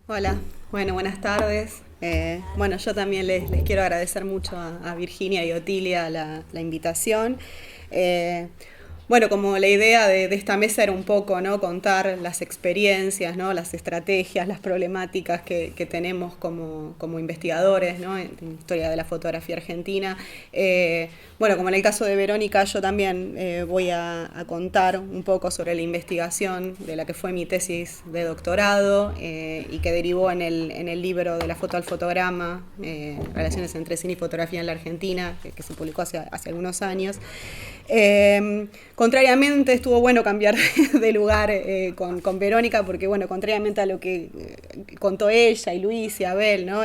Hola, bueno, buenas tardes. Bueno, yo también les quiero agradecer mucho a Virginia y Otilia la invitación. Eh, bueno, como la idea de esta mesa era un poco, ¿no?, contar las experiencias, ¿no?, las estrategias, las problemáticas que tenemos como investigadores, ¿no?, en historia de la fotografía argentina. Bueno, como en el caso de Verónica, yo también voy a contar un poco sobre la investigación de la que fue mi tesis de doctorado y que derivó en el libro de la foto al fotograma, Relaciones entre cine y fotografía en la Argentina, que se publicó hace algunos años. Contrariamente, estuvo bueno cambiar de lugar con Verónica, porque, bueno, contrariamente a lo que contó ella y Luis y Abel, ¿no?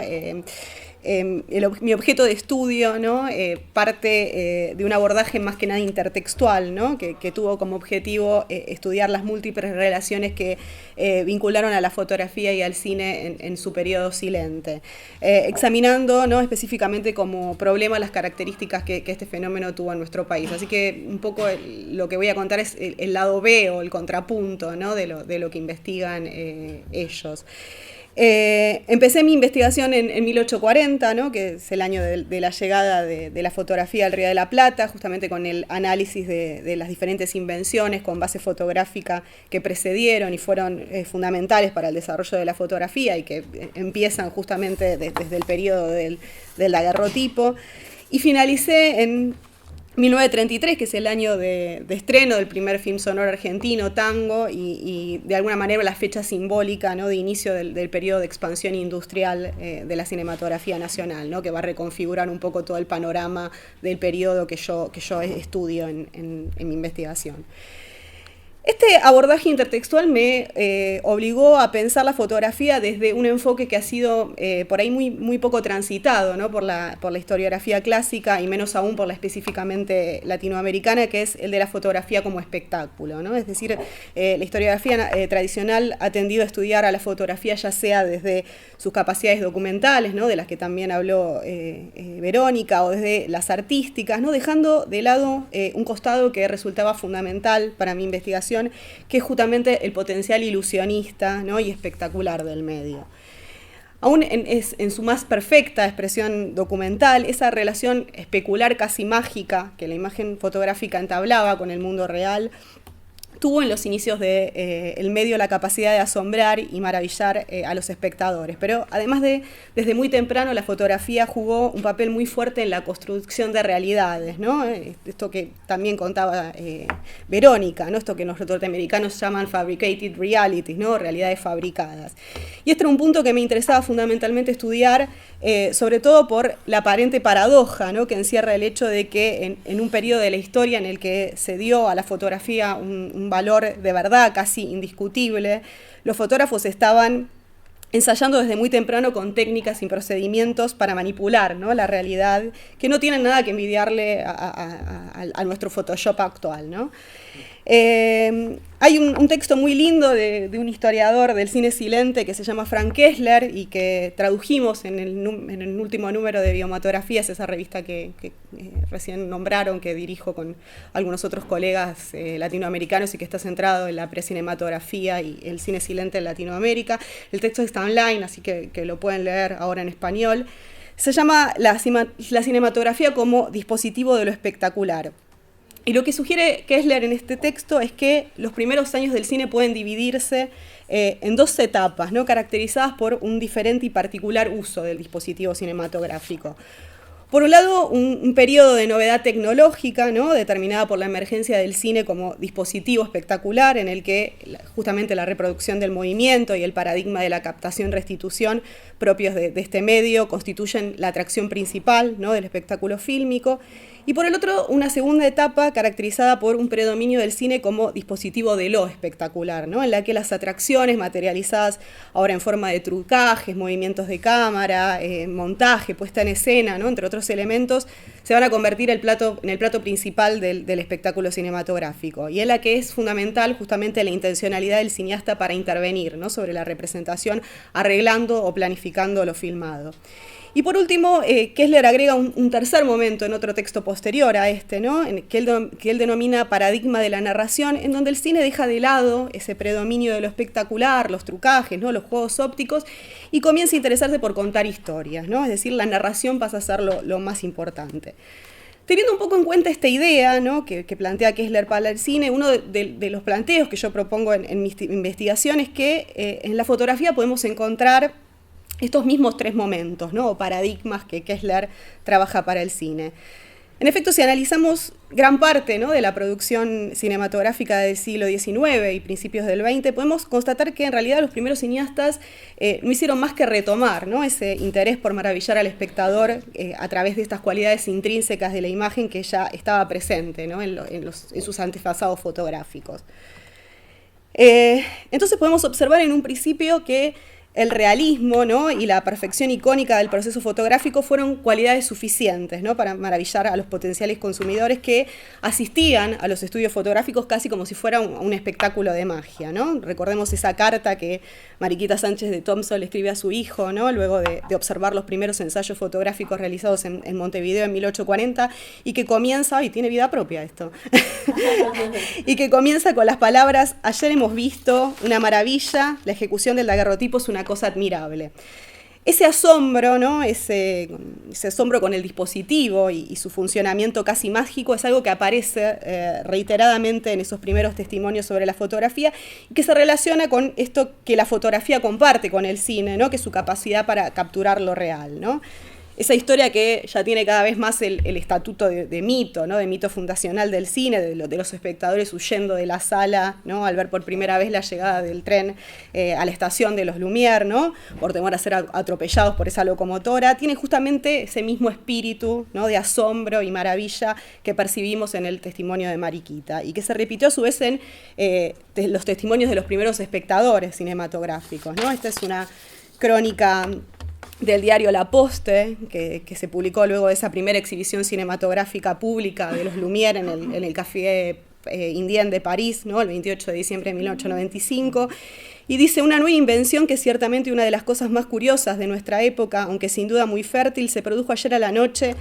Mi objeto de estudio, ¿no?, parte de un abordaje más que nada intertextual, ¿no?, que tuvo como objetivo estudiar las múltiples relaciones que vincularon a la fotografía y al cine en su periodo silente, examinando, ¿no?, específicamente como problema las características que este fenómeno tuvo en nuestro país. Así que un poco lo que voy a contar es el lado B o el contrapunto, ¿no?, de lo que investigan ellos. Empecé mi investigación en 1840, ¿no?, que es el año de la llegada de la fotografía al Río de la Plata, justamente con el análisis de las diferentes invenciones con base fotográfica que precedieron y fueron fundamentales para el desarrollo de la fotografía y que empiezan justamente desde el periodo del daguerrotipo. Y finalicé en 1933, que es el año de estreno del primer film sonoro argentino, Tango, y de alguna manera la fecha simbólica, ¿no?, de inicio del periodo de expansión industrial de la cinematografía nacional, ¿no?, que va a reconfigurar un poco todo el panorama del periodo que yo estudio en mi investigación. Este abordaje intertextual me obligó a pensar la fotografía desde un enfoque que ha sido por ahí muy poco transitado, ¿no?, por la historiografía clásica y menos aún por la específicamente latinoamericana, que es el de la fotografía como espectáculo, ¿no? Es decir, la historiografía tradicional ha tendido a estudiar a la fotografía ya sea desde sus capacidades documentales, ¿no?, de las que también habló Verónica, o desde las artísticas, ¿no?, dejando de lado un costado que resultaba fundamental para mi investigación, que es justamente el potencial ilusionista, ¿no?, y espectacular del medio. Aún en su más perfecta expresión documental, esa relación especular casi mágica que la imagen fotográfica entablaba con el mundo real, tuvo en los inicios del medio la capacidad de asombrar y maravillar a los espectadores. Pero además desde muy temprano la fotografía jugó un papel muy fuerte en la construcción de realidades, ¿no? Esto que también contaba Verónica, ¿no?, esto que los norteamericanos llaman fabricated realities, ¿no?, realidades fabricadas. Y este era un punto que me interesaba fundamentalmente estudiar, sobre todo por la aparente paradoja, ¿no?, que encierra el hecho de que en un periodo de la historia en el que se dio a la fotografía un valor de verdad casi indiscutible, los fotógrafos estaban ensayando desde muy temprano con técnicas y procedimientos para manipular, ¿no?, la realidad, que no tienen nada que envidiarle a nuestro Photoshop actual, ¿no? Hay un texto muy lindo de un historiador del cine silente que se llama Frank Kessler y que tradujimos en el último número de Biomatografías, esa revista que recién nombraron, que dirijo con algunos otros colegas latinoamericanos y que está centrado en la precinematografía y el cine silente en Latinoamérica. El texto está online, así que lo pueden leer ahora en español. Se llama la cinematografía como dispositivo de lo espectacular. Y lo que sugiere Kessler en este texto es que los primeros años del cine pueden dividirse en dos etapas, ¿no?, caracterizadas por un diferente y particular uso del dispositivo cinematográfico. Por un lado, un periodo de novedad tecnológica, ¿no?, determinada por la emergencia del cine como dispositivo espectacular, en el que justamente la reproducción del movimiento y el paradigma de la captación-restitución propios de este medio constituyen la atracción principal, ¿no?, del espectáculo fílmico. Y por el otro, una segunda etapa caracterizada por un predominio del cine como dispositivo de lo espectacular, ¿no?, en la que las atracciones materializadas ahora en forma de trucajes, movimientos de cámara, montaje, puesta en escena, ¿no?, entre otros elementos, se van a convertir en el plato principal del espectáculo cinematográfico, y en la que es fundamental justamente la intencionalidad del cineasta para intervenir, ¿no?, sobre la representación, arreglando o planificando lo filmado. Y por último, Kessler agrega un tercer momento en otro texto posterior a este, ¿no? que él denomina paradigma de la narración, en donde el cine deja de lado ese predominio de lo espectacular, los trucajes, ¿no? Los juegos ópticos, y comienza a interesarse por contar historias, ¿no? Es decir, la narración pasa a ser lo más importante. Teniendo un poco en cuenta esta idea, ¿no? que plantea Kessler para el cine, uno de los planteos que yo propongo en mi investigación es que en la fotografía podemos encontrar estos mismos tres momentos, ¿no? O paradigmas que Kessler trabaja para el cine. En efecto, si analizamos gran parte, ¿no? de la producción cinematográfica del siglo XIX y principios del XX, podemos constatar que en realidad los primeros cineastas no hicieron más que retomar, ¿no? ese interés por maravillar al espectador a través de estas cualidades intrínsecas de la imagen que ya estaba presente, ¿no? en sus antepasados fotográficos. Entonces podemos observar en un principio que el realismo, ¿no? y la perfección icónica del proceso fotográfico fueron cualidades suficientes, ¿no? para maravillar a los potenciales consumidores que asistían a los estudios fotográficos casi como si fuera un espectáculo de magia, ¿no? Recordemos esa carta que Mariquita Sánchez de Thompson le escribe a su hijo, ¿no? luego de observar los primeros ensayos fotográficos realizados en Montevideo en 1840, y que comienza, y tiene vida propia esto, y que comienza con las palabras: ayer hemos visto una maravilla, la ejecución del daguerrotipo es una cosa admirable. Ese asombro, ¿no? ese asombro con el dispositivo y su funcionamiento casi mágico es algo que aparece reiteradamente en esos primeros testimonios sobre la fotografía y que se relaciona con esto que la fotografía comparte con el cine, ¿no? que es su capacidad para capturar lo real, ¿no? Esa historia que ya tiene cada vez más el estatuto de mito, ¿no? de mito fundacional del cine, de los espectadores huyendo de la sala, ¿no? al ver por primera vez la llegada del tren a la estación de los Lumière, ¿no? por temor a ser atropellados por esa locomotora, tiene justamente ese mismo espíritu, ¿no? de asombro y maravilla que percibimos en el testimonio de Mariquita y que se repitió a su vez en los testimonios de los primeros espectadores cinematográficos, ¿no? Esta es una crónica del diario La Poste, que se publicó luego de esa primera exhibición cinematográfica pública de los Lumière en el Café Indien de París, ¿no? el 28 de diciembre de 1895, y dice: una nueva invención que es ciertamente una de las cosas más curiosas de nuestra época, aunque sin duda muy fértil, se produjo ayer a la noche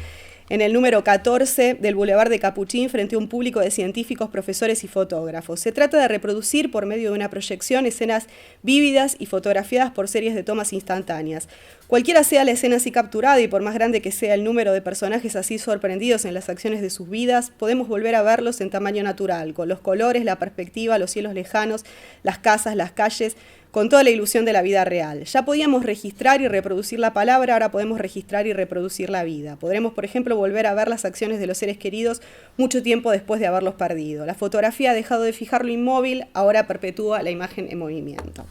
en el número 14 del Boulevard de Capuchín frente a un público de científicos, profesores y fotógrafos. Se trata de reproducir por medio de una proyección escenas vívidas y fotografiadas por series de tomas instantáneas. Cualquiera sea la escena así capturada y por más grande que sea el número de personajes así sorprendidos en las acciones de sus vidas, podemos volver a verlos en tamaño natural, con los colores, la perspectiva, los cielos lejanos, las casas, las calles, con toda la ilusión de la vida real. Ya podíamos registrar y reproducir la palabra, ahora podemos registrar y reproducir la vida. Podremos, por ejemplo, volver a ver las acciones de los seres queridos mucho tiempo después de haberlos perdido. La fotografía ha dejado de fijar lo inmóvil, ahora perpetúa la imagen en movimiento.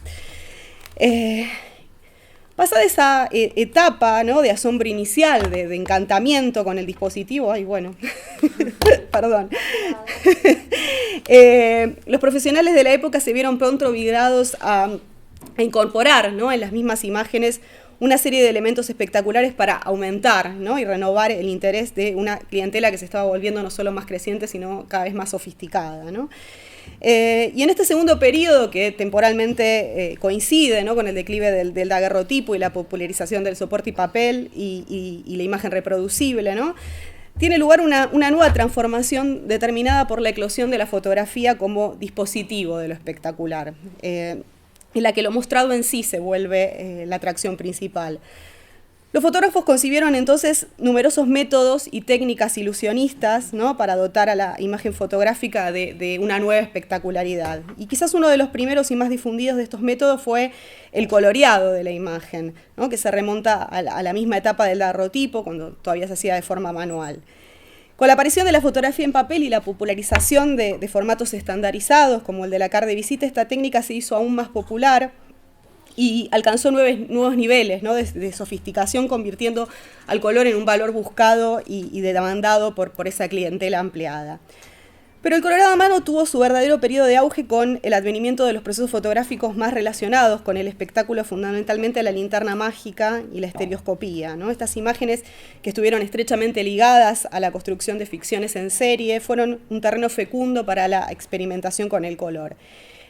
Pasada esa etapa, ¿no? de asombro inicial, de encantamiento con el dispositivo, perdón. Los profesionales de la época se vieron pronto obligados a incorporar, ¿no? en las mismas imágenes una serie de elementos espectaculares para aumentar, ¿no? y renovar el interés de una clientela que se estaba volviendo no solo más creciente, sino cada vez más sofisticada, ¿no? Y en este segundo periodo, que temporalmente coincide, ¿no? con el declive del daguerrotipo y la popularización del soporte y papel y la imagen reproducible, ¿no? tiene lugar una nueva transformación determinada por la eclosión de la fotografía como dispositivo de lo espectacular, en la que lo mostrado en sí se vuelve la atracción principal. Los fotógrafos concibieron entonces numerosos métodos y técnicas ilusionistas, ¿no? para dotar a la imagen fotográfica de una nueva espectacularidad. Y quizás uno de los primeros y más difundidos de estos métodos fue el coloreado de la imagen, ¿no? que se remonta a la misma etapa del daguerrotipo, cuando todavía se hacía de forma manual. Con la aparición de la fotografía en papel y la popularización de formatos estandarizados, como el de la carte de visita, esta técnica se hizo aún más popular y alcanzó nuevos niveles, ¿no? de sofisticación, convirtiendo al color en un valor buscado y demandado por esa clientela ampliada. Pero el colorado a mano tuvo su verdadero periodo de auge con el advenimiento de los procesos fotográficos más relacionados con el espectáculo, fundamentalmente la linterna mágica y la estereoscopía, ¿no? Estas imágenes, que estuvieron estrechamente ligadas a la construcción de ficciones en serie, fueron un terreno fecundo para la experimentación con el color.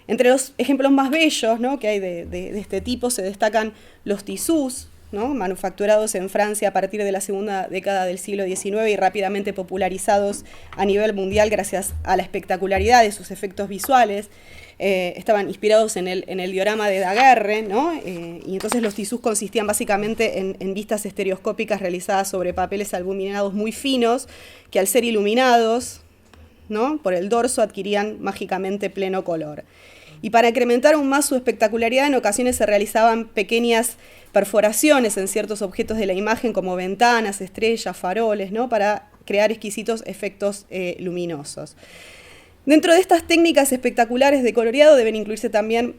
Entre los ejemplos más bellos, ¿no? que hay de este tipo se destacan los tisús, ¿no? Manufacturados en Francia a partir de la segunda década del siglo XIX y rápidamente popularizados a nivel mundial gracias a la espectacularidad de sus efectos visuales. Estaban inspirados en el diorama de Daguerre, ¿no? Y entonces los tisús consistían básicamente en vistas estereoscópicas realizadas sobre papeles albuminados muy finos que al ser iluminados, ¿no?, por el dorso adquirían mágicamente pleno color. Y para incrementar aún más su espectacularidad, en ocasiones se realizaban pequeñas perforaciones en ciertos objetos de la imagen, como ventanas, estrellas, faroles, ¿no?, para crear exquisitos efectos luminosos. Dentro de estas técnicas espectaculares de coloreado deben incluirse también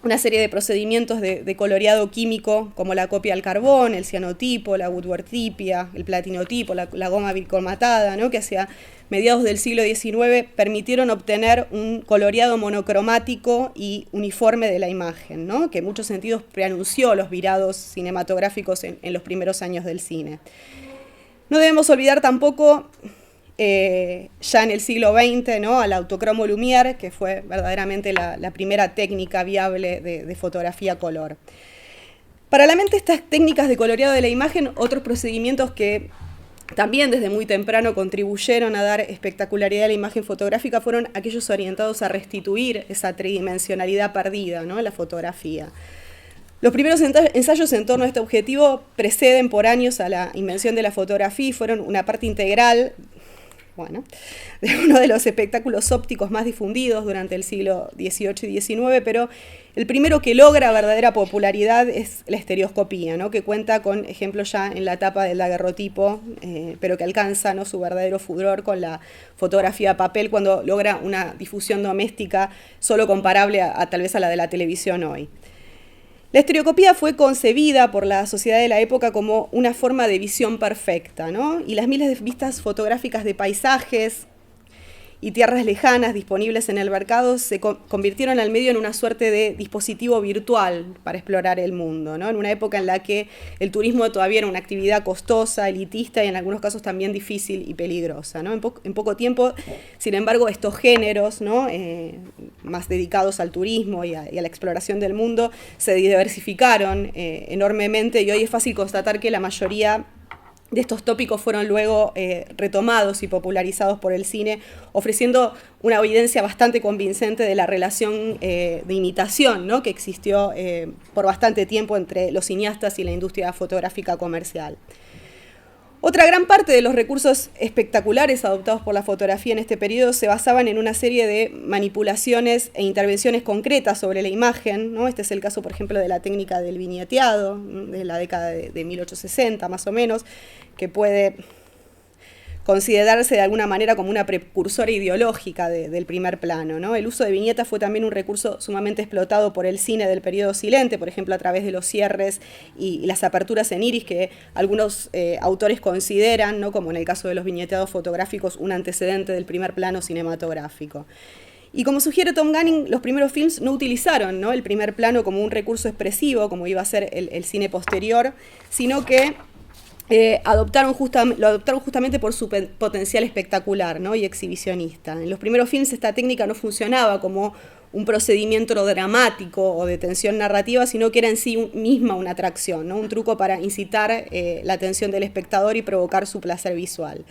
una serie de procedimientos de coloreado químico, como la copia al carbón, el cianotipo, la woodwardtipia, el platinotipo, la goma bicromatada, ¿no?, que hacia mediados del siglo XIX permitieron obtener un coloreado monocromático y uniforme de la imagen, ¿no?, que en muchos sentidos preanunció los virados cinematográficos en los primeros años del cine. No debemos olvidar tampoco, ya en el siglo XX, ¿no?, al autocromo Lumière, que fue verdaderamente la primera técnica viable de fotografía color. Paralelamente a estas técnicas de coloreado de la imagen, otros procedimientos que también desde muy temprano contribuyeron a dar espectacularidad a la imagen fotográfica fueron aquellos orientados a restituir esa tridimensionalidad perdida, ¿no?, en la fotografía. Los primeros ensayos en torno a este objetivo preceden por años a la invención de la fotografía y fueron una parte integral, bueno, de uno de los espectáculos ópticos más difundidos durante el siglo XVIII y XIX, pero el primero que logra verdadera popularidad es la estereoscopía, ¿no?, que cuenta con ejemplos ya en la etapa del daguerrotipo, pero que alcanza, ¿no?, su verdadero furor con la fotografía a papel cuando logra una difusión doméstica solo comparable a tal vez a la de la televisión hoy. La estereoscopía fue concebida por la sociedad de la época como una forma de visión perfecta, ¿no?, y las miles de vistas fotográficas de paisajes y tierras lejanas disponibles en el mercado se convirtieron al medio en una suerte de dispositivo virtual para explorar el mundo, ¿no?, en una época en la que el turismo todavía era una actividad costosa, elitista y en algunos casos también difícil y peligrosa, ¿no? En poco tiempo, sin embargo, estos géneros, ¿no?, más dedicados al turismo y a la exploración del mundo se diversificaron enormemente y hoy es fácil constatar que la mayoría de estos tópicos fueron luego retomados y popularizados por el cine, ofreciendo una evidencia bastante convincente de la relación de imitación, ¿no?, que existió por bastante tiempo entre los cineastas y la industria fotográfica comercial. Otra gran parte de los recursos espectaculares adoptados por la fotografía en este periodo se basaban en una serie de manipulaciones e intervenciones concretas sobre la imagen, ¿no? Este es el caso, por ejemplo, de la técnica del viñeteado, de la década de 1860 más o menos, que puede considerarse de alguna manera como una precursora ideológica del primer plano, ¿no? El uso de viñetas fue también un recurso sumamente explotado por el cine del periodo silente, por ejemplo, a través de los cierres y las aperturas en iris que algunos autores consideran, ¿no?, como en el caso de los viñeteados fotográficos, un antecedente del primer plano cinematográfico. Y como sugiere Tom Gunning, los primeros films no utilizaron, ¿no?, el primer plano como un recurso expresivo, como iba a ser el cine posterior, sino que lo adoptaron justamente por su potencial espectacular, ¿no?, y exhibicionista. En los primeros films esta técnica no funcionaba como un procedimiento dramático o de tensión narrativa, sino que era en sí misma una atracción, ¿no?, un truco para incitar la atención del espectador y provocar su placer visual.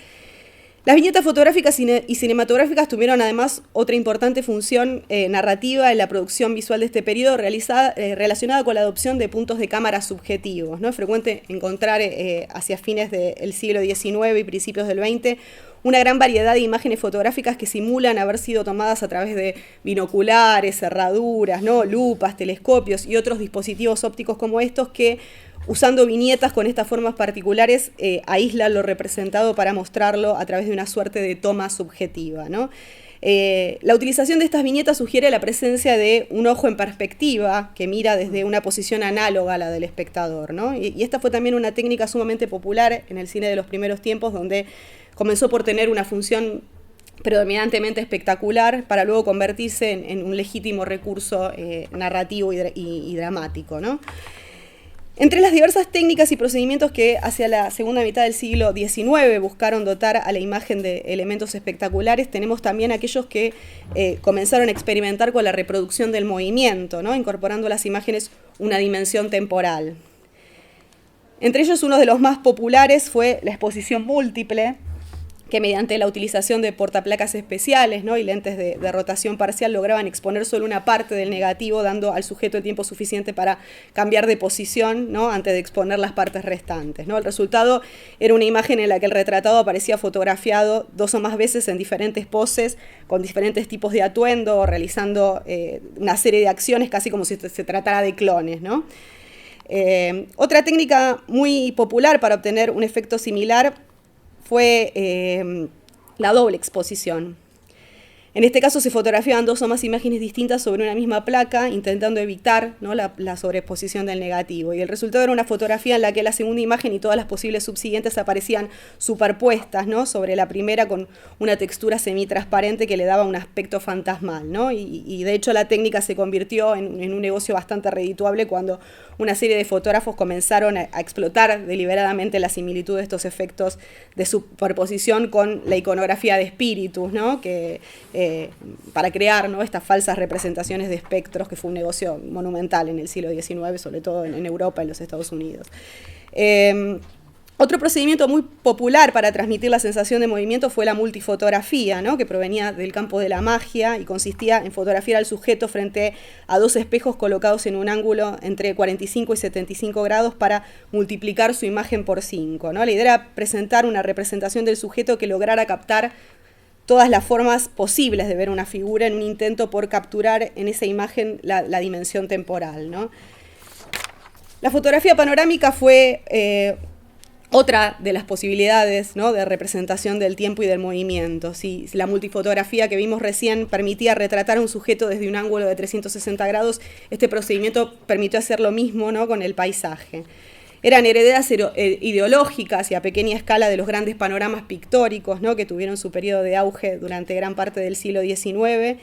Las viñetas fotográficas y cinematográficas tuvieron además otra importante función narrativa en la producción visual de este periodo relacionada con la adopción de puntos de cámara subjetivos, ¿no? Es frecuente encontrar hacia fines del siglo XIX y principios del XX una gran variedad de imágenes fotográficas que simulan haber sido tomadas a través de binoculares, cerraduras, ¿no?, lupas, telescopios y otros dispositivos ópticos como estos que, usando viñetas con estas formas particulares, aíslan lo representado para mostrarlo a través de una suerte de toma subjetiva, ¿no? La utilización de estas viñetas sugiere la presencia de un ojo en perspectiva que mira desde una posición análoga a la del espectador, ¿no? Y esta fue también una técnica sumamente popular en el cine de los primeros tiempos, donde comenzó por tener una función predominantemente espectacular para luego convertirse en un legítimo recurso narrativo y dramático, ¿no? Entre las diversas técnicas y procedimientos que hacia la segunda mitad del siglo XIX buscaron dotar a la imagen de elementos espectaculares, tenemos también aquellos que comenzaron a experimentar con la reproducción del movimiento, ¿no?, incorporando a las imágenes una dimensión temporal. Entre ellos, uno de los más populares fue la exposición múltiple, que mediante la utilización de portaplacas especiales, ¿no?, y lentes de rotación parcial lograban exponer solo una parte del negativo, dando al sujeto el tiempo suficiente para cambiar de posición, ¿no?, antes de exponer las partes restantes, ¿no? El resultado era una imagen en la que el retratado aparecía fotografiado 2 o más veces en diferentes poses, con diferentes tipos de atuendo, realizando una serie de acciones casi como si se tratara de clones, ¿no? Otra técnica muy popular para obtener un efecto similar fue la doble exposición. En este caso se fotografiaban 2 o más imágenes distintas sobre una misma placa, intentando evitar, ¿no?, la sobreexposición del negativo. Y el resultado era una fotografía en la que la segunda imagen y todas las posibles subsiguientes aparecían superpuestas, ¿no?, sobre la primera, con una textura semitransparente que le daba un aspecto fantasmal, ¿no? Y de hecho la técnica se convirtió en un negocio bastante redituable cuando una serie de fotógrafos comenzaron a explotar deliberadamente la similitud de estos efectos de superposición con la iconografía de espíritus, ¿no?, para crear, ¿no?, estas falsas representaciones de espectros, que fue un negocio monumental en el siglo XIX, sobre todo en Europa y en los Estados Unidos. Otro procedimiento muy popular para transmitir la sensación de movimiento fue la multifotografía, ¿no?, que provenía del campo de la magia y consistía en fotografiar al sujeto frente a 2 espejos colocados en un ángulo entre 45 y 75 grados para multiplicar su imagen por 5, ¿no? La idea era presentar una representación del sujeto que lograra captar todas las formas posibles de ver una figura en un intento por capturar en esa imagen la dimensión temporal, ¿no? La fotografía panorámica fue otra de las posibilidades, ¿no?, de representación del tiempo y del movimiento. Si la multifotografía que vimos recién permitía retratar a un sujeto desde un ángulo de 360 grados, este procedimiento permitió hacer lo mismo, ¿no?, con el paisaje. Eran heredadas ideológicas y a pequeña escala de los grandes panoramas pictóricos, ¿no?, que tuvieron su periodo de auge durante gran parte del siglo XIX.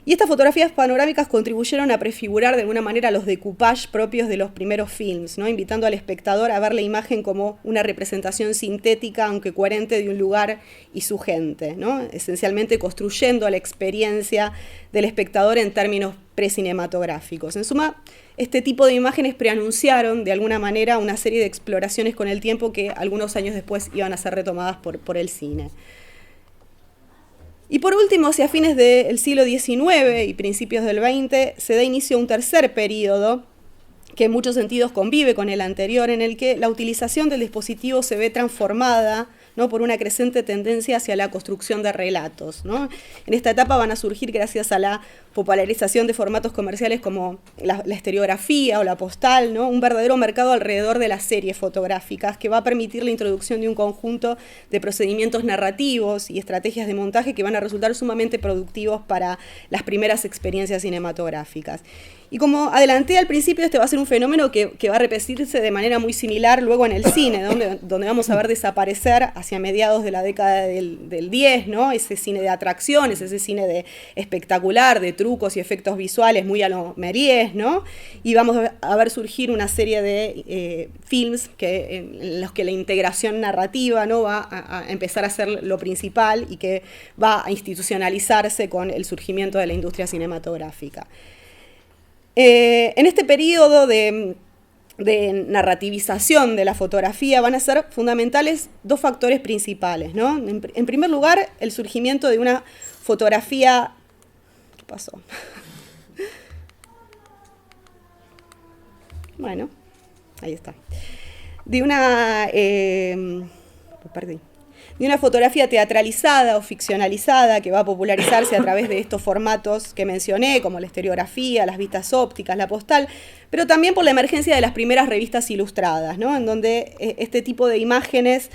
Y estas fotografías panorámicas contribuyeron a prefigurar de alguna manera los decoupage propios de los primeros films, ¿no?, invitando al espectador a ver la imagen como una representación sintética, aunque coherente, de un lugar y su gente, ¿no?, esencialmente construyendo la experiencia del espectador en términos precinematográficos. En suma, este tipo de imágenes preanunciaron de alguna manera una serie de exploraciones con el tiempo que algunos años después iban a ser retomadas por el cine. Y por último, hacia fines del siglo XIX y principios del XX, se da inicio a un tercer período que en muchos sentidos convive con el anterior, en el que la utilización del dispositivo se ve transformada, ¿no?, por una creciente tendencia hacia la construcción de relatos, ¿no? En esta etapa van a surgir, gracias a la popularización de formatos comerciales como la estereografía o la postal, ¿no?, un verdadero mercado alrededor de las series fotográficas, que va a permitir la introducción de un conjunto de procedimientos narrativos y estrategias de montaje que van a resultar sumamente productivos para las primeras experiencias cinematográficas. Y como adelanté al principio, este va a ser un fenómeno que va a repetirse de manera muy similar luego en el cine, donde vamos a ver desaparecer hacia mediados de la década del 10, ¿no?, ese cine de atracciones, ese cine de espectacular, de trucos y efectos visuales muy a lo Méliès, ¿no? Y vamos a ver surgir una serie de films en los que la integración narrativa, ¿no?, va a empezar a ser lo principal y que va a institucionalizarse con el surgimiento de la industria cinematográfica. En este periodo de narrativización de la fotografía van a ser fundamentales 2 factores principales, ¿no? En primer lugar, el surgimiento de una fotografía... ¿Qué pasó? Bueno, ahí está. De una fotografía teatralizada o ficcionalizada que va a popularizarse a través de estos formatos que mencioné, como la estereografía, las vistas ópticas, la postal, pero también por la emergencia de las primeras revistas ilustradas, ¿no?, en donde este tipo de imágenes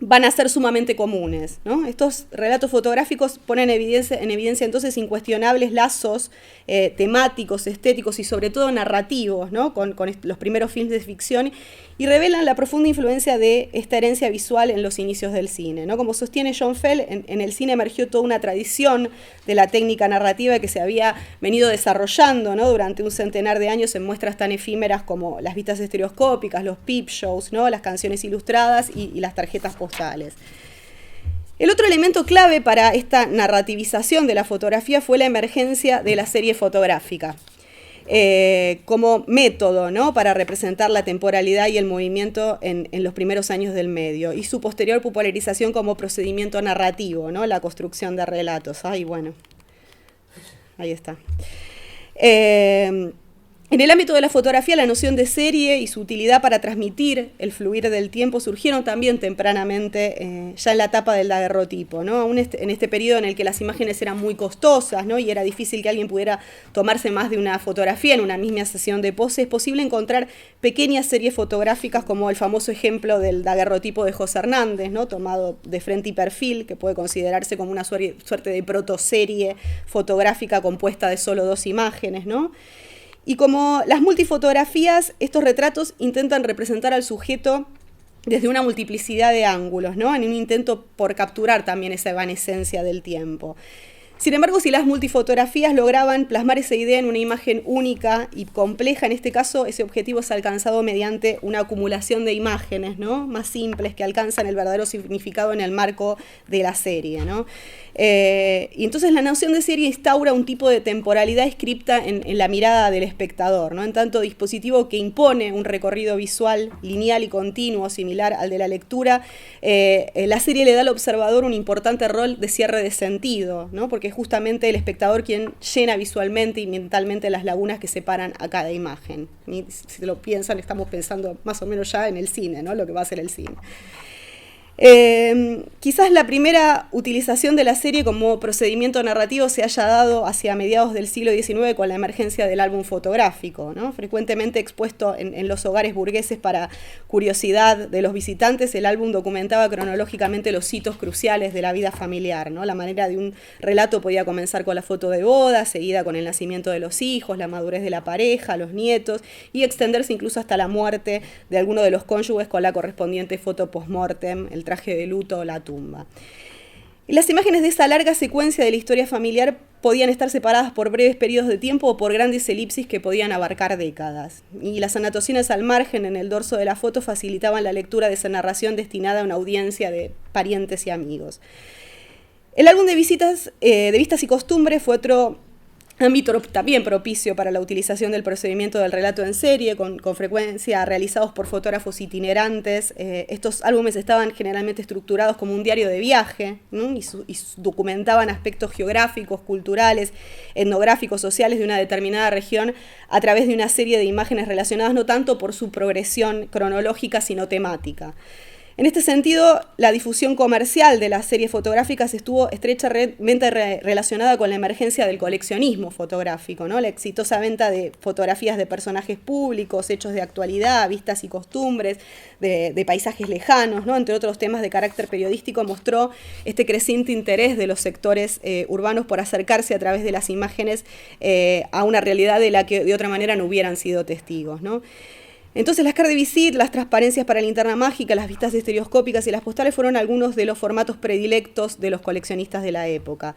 van a ser sumamente comunes, ¿no? Estos relatos fotográficos ponen en evidencia entonces incuestionables lazos temáticos, estéticos y sobre todo narrativos, ¿no?, con los primeros films de ficción, y revelan la profunda influencia de esta herencia visual en los inicios del cine, ¿no? Como sostiene John Fell, en el cine emergió toda una tradición de la técnica narrativa que se había venido desarrollando, ¿no?, durante un centenar de años en muestras tan efímeras como las vistas estereoscópicas, los peep shows, ¿no?, las canciones ilustradas y las tarjetas postales. El otro elemento clave para esta narrativización de la fotografía fue la emergencia de la serie fotográfica. como método, ¿no?, para representar la temporalidad y el movimiento en los primeros años del medio, y su posterior popularización como procedimiento narrativo, ¿no?, la construcción de relatos. Ay, bueno, ahí está. En el ámbito de la fotografía, la noción de serie y su utilidad para transmitir el fluir del tiempo surgieron también tempranamente, ya en la etapa del daguerrotipo, ¿no? Aún en este periodo en el que las imágenes eran muy costosas, ¿no?, y era difícil que alguien pudiera tomarse más de una fotografía en una misma sesión de pose, es posible encontrar pequeñas series fotográficas como el famoso ejemplo del daguerrotipo de José Hernández, ¿no?, tomado de frente y perfil, que puede considerarse como una suerte de protoserie fotográfica compuesta de solo 2 imágenes, ¿no? Y como las multifotografías, estos retratos intentan representar al sujeto desde una multiplicidad de ángulos, ¿no?, en un intento por capturar también esa evanescencia del tiempo. Sin embargo, si las multifotografías lograban plasmar esa idea en una imagen única y compleja, en este caso ese objetivo es alcanzado mediante una acumulación de imágenes, ¿no?, más simples que alcanzan el verdadero significado en el marco de la serie, ¿no? Y entonces la noción de serie instaura un tipo de temporalidad scripta en la mirada del espectador, ¿no?, en tanto dispositivo que impone un recorrido visual lineal y continuo similar al de la lectura. La serie le da al observador un importante rol de cierre de sentido, ¿no?, porque es justamente el espectador quien llena visualmente y mentalmente las lagunas que separan a cada imagen. Y si lo piensan, estamos pensando más o menos ya en el cine, ¿no?, lo que va a ser el cine. Quizás la primera utilización de la serie como procedimiento narrativo se haya dado hacia mediados del siglo XIX con la emergencia del álbum fotográfico, ¿no? Frecuentemente expuesto en los hogares burgueses para curiosidad de los visitantes, el álbum documentaba cronológicamente los hitos cruciales de la vida familiar, ¿no? La manera de un relato podía comenzar con la foto de boda, seguida con el nacimiento de los hijos, la madurez de la pareja, los nietos, y extenderse incluso hasta la muerte de alguno de los cónyuges con la correspondiente foto post-mortem, el traje de luto o la tumba. Y las imágenes de esa larga secuencia de la historia familiar podían estar separadas por breves periodos de tiempo o por grandes elipsis que podían abarcar décadas. Y las anotaciones al margen en el dorso de la foto facilitaban la lectura de esa narración destinada a una audiencia de parientes y amigos. El álbum de vistas y costumbres fue otro ámbito también propicio para la utilización del procedimiento del relato en serie, con frecuencia realizados por fotógrafos itinerantes. Estos álbumes estaban generalmente estructurados como un diario de viaje, ¿no?, y documentaban aspectos geográficos, culturales, etnográficos, sociales de una determinada región a través de una serie de imágenes relacionadas no tanto por su progresión cronológica, sino temática. En este sentido, la difusión comercial de las series fotográficas estuvo estrechamente relacionada con la emergencia del coleccionismo fotográfico, ¿no? La exitosa venta de fotografías de personajes públicos, hechos de actualidad, vistas y costumbres, de paisajes lejanos, ¿no?, entre otros temas de carácter periodístico, mostró este creciente interés de los sectores urbanos por acercarse a través de las imágenes a una realidad de la que de otra manera no hubieran sido testigos, ¿no? Entonces las cartes de visite, las transparencias para linterna mágica, las vistas estereoscópicas y las postales fueron algunos de los formatos predilectos de los coleccionistas de la época.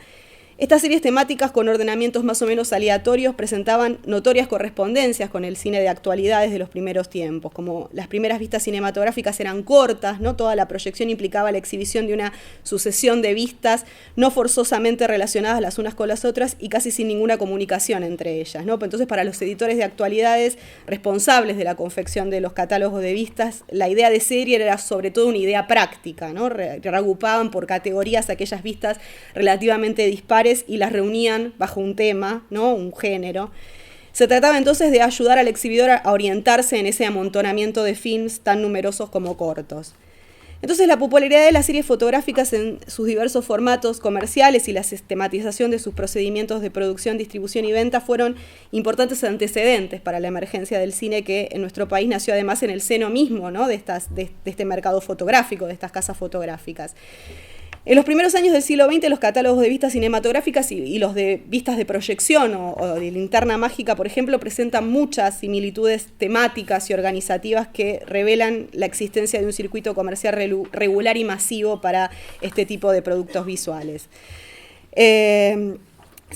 Estas series temáticas con ordenamientos más o menos aleatorios presentaban notorias correspondencias con el cine de actualidades de los primeros tiempos. Como las primeras vistas cinematográficas eran cortas, ¿no?, toda la proyección implicaba la exhibición de una sucesión de vistas no forzosamente relacionadas las unas con las otras y casi sin ninguna comunicación entre ellas, ¿no? Entonces, para los editores de actualidades responsables de la confección de los catálogos de vistas, la idea de serie era sobre todo una idea práctica, ¿no? Reagrupaban por categorías aquellas vistas relativamente dispares y las reunían bajo un tema, ¿no?, un género. Se trataba entonces de ayudar al exhibidor a orientarse en ese amontonamiento de films tan numerosos como cortos. Entonces la popularidad de las series fotográficas en sus diversos formatos comerciales y la sistematización de sus procedimientos de producción, distribución y venta fueron importantes antecedentes para la emergencia del cine, que en nuestro país nació además en el seno mismo, ¿no?, de este mercado fotográfico, de estas casas fotográficas. En los primeros años del siglo XX, los catálogos de vistas cinematográficas y los de vistas de proyección o de linterna mágica, por ejemplo, presentan muchas similitudes temáticas y organizativas que revelan la existencia de un circuito comercial regular y masivo para este tipo de productos visuales.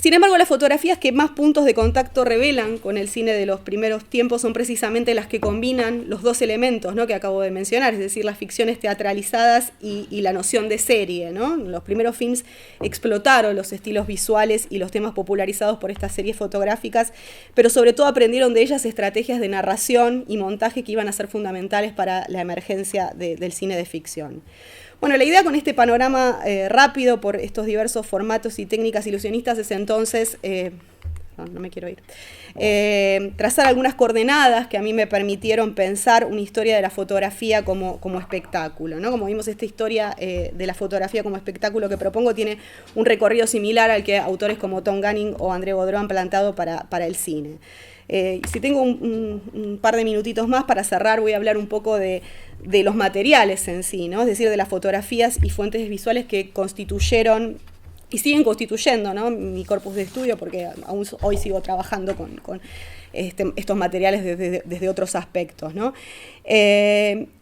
Sin embargo, las fotografías que más puntos de contacto revelan con el cine de los primeros tiempos son precisamente las que combinan los dos elementos, ¿no?, que acabo de mencionar, es decir, las ficciones teatralizadas y la noción de serie, ¿no? Los primeros films explotaron los estilos visuales y los temas popularizados por estas series fotográficas, pero sobre todo aprendieron de ellas estrategias de narración y montaje que iban a ser fundamentales para la emergencia del cine de ficción. Bueno, la idea con este panorama rápido por estos diversos formatos y técnicas ilusionistas es entonces, no me quiero ir, trazar algunas coordenadas que a mí me permitieron pensar una historia de la fotografía como espectáculo, ¿no? Como vimos, esta historia de la fotografía como espectáculo que propongo tiene un recorrido similar al que autores como Tom Gunning o André Gaudreau han plantado para el cine. Si tengo un par de minutitos más para cerrar, voy a hablar un poco de los materiales en sí, ¿no? Es decir, de las fotografías y fuentes visuales que constituyeron y siguen constituyendo, ¿no?, mi corpus de estudio, porque aún hoy sigo trabajando con estos materiales desde otros aspectos, ¿no?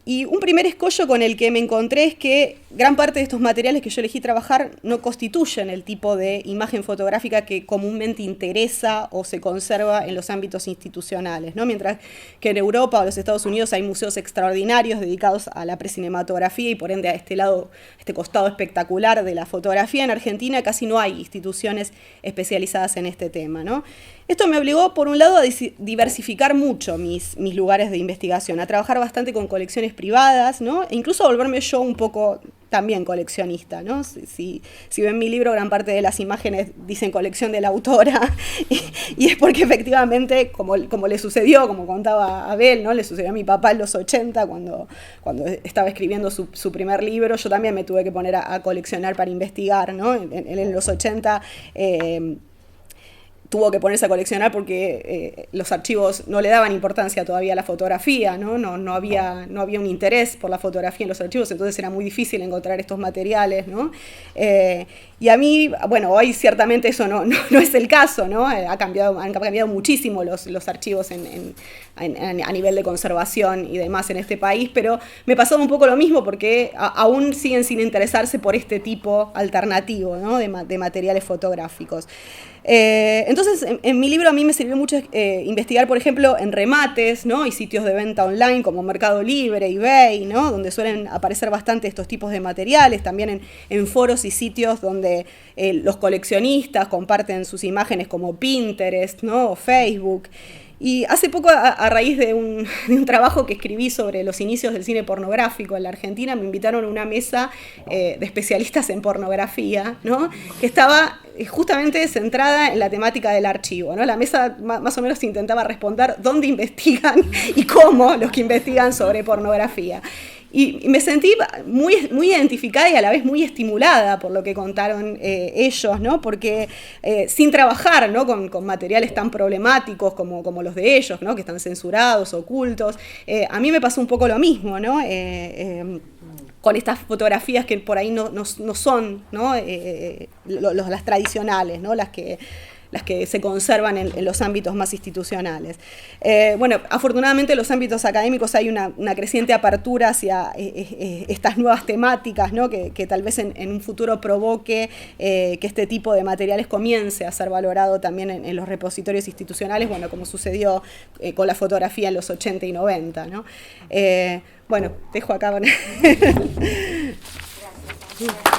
Y un primer escollo con el que me encontré es que gran parte de estos materiales que yo elegí trabajar no constituyen el tipo de imagen fotográfica que comúnmente interesa o se conserva en los ámbitos institucionales, ¿no? Mientras que en Europa o los Estados Unidos hay museos extraordinarios dedicados a la precinematografía y por ende a este costado espectacular de la fotografía, en Argentina casi no hay instituciones especializadas en este tema, ¿no? Esto me obligó, por un lado, a diversificar mucho mis lugares de investigación, a trabajar bastante con colecciones privadas, ¿no? E incluso a volverme yo un poco también coleccionista, ¿no? Si ven mi libro, gran parte de las imágenes dicen colección de la autora, y es porque efectivamente, como le sucedió, como contaba Abel, ¿no?, le sucedió a mi papá en los 80, cuando estaba escribiendo su primer libro, yo también me tuve que poner a coleccionar para investigar, ¿no? En los 80... tuvo que ponerse a coleccionar porque los archivos no le daban importancia todavía a la fotografía, ¿no? No había un interés por la fotografía en los archivos, entonces era muy difícil encontrar estos materiales, ¿no? Y a mí, bueno, hoy ciertamente eso no es el caso, ¿no? Han cambiado muchísimo los archivos a nivel de conservación y demás en este país, pero me pasó un poco lo mismo porque aún siguen sin interesarse por este tipo alternativo, ¿no?, de materiales fotográficos. Entonces, en mi libro a mí me sirvió mucho investigar, por ejemplo, en remates, ¿no?, y sitios de venta online como Mercado Libre, eBay, ¿no?, donde suelen aparecer bastante estos tipos de materiales, también en foros y sitios donde los coleccionistas comparten sus imágenes como Pinterest, ¿no?, o Facebook. Y hace poco, a raíz de un trabajo que escribí sobre los inicios del cine pornográfico en la Argentina, me invitaron a una mesa de especialistas en pornografía, ¿no?, que estaba justamente centrada en la temática del archivo, ¿no? La mesa más o menos intentaba responder dónde investigan y cómo los que investigan sobre pornografía. Y me sentí muy identificada y a la vez muy estimulada por lo que contaron ellos, ¿no? Porque sin trabajar, ¿no?, con materiales tan problemáticos como los de ellos, ¿no?, que están censurados, ocultos, a mí me pasó un poco lo mismo, ¿no? Con estas fotografías que por ahí no son, ¿no?, las tradicionales, ¿no?, las que se conservan en los ámbitos más institucionales. Bueno, afortunadamente en los ámbitos académicos hay una creciente apertura hacia estas nuevas temáticas, ¿no?, que tal vez en un futuro provoque que este tipo de materiales comience a ser valorado también en los repositorios institucionales, bueno, como sucedió con la fotografía en los 80 y 90, ¿no? Bueno, dejo acá. Gracias.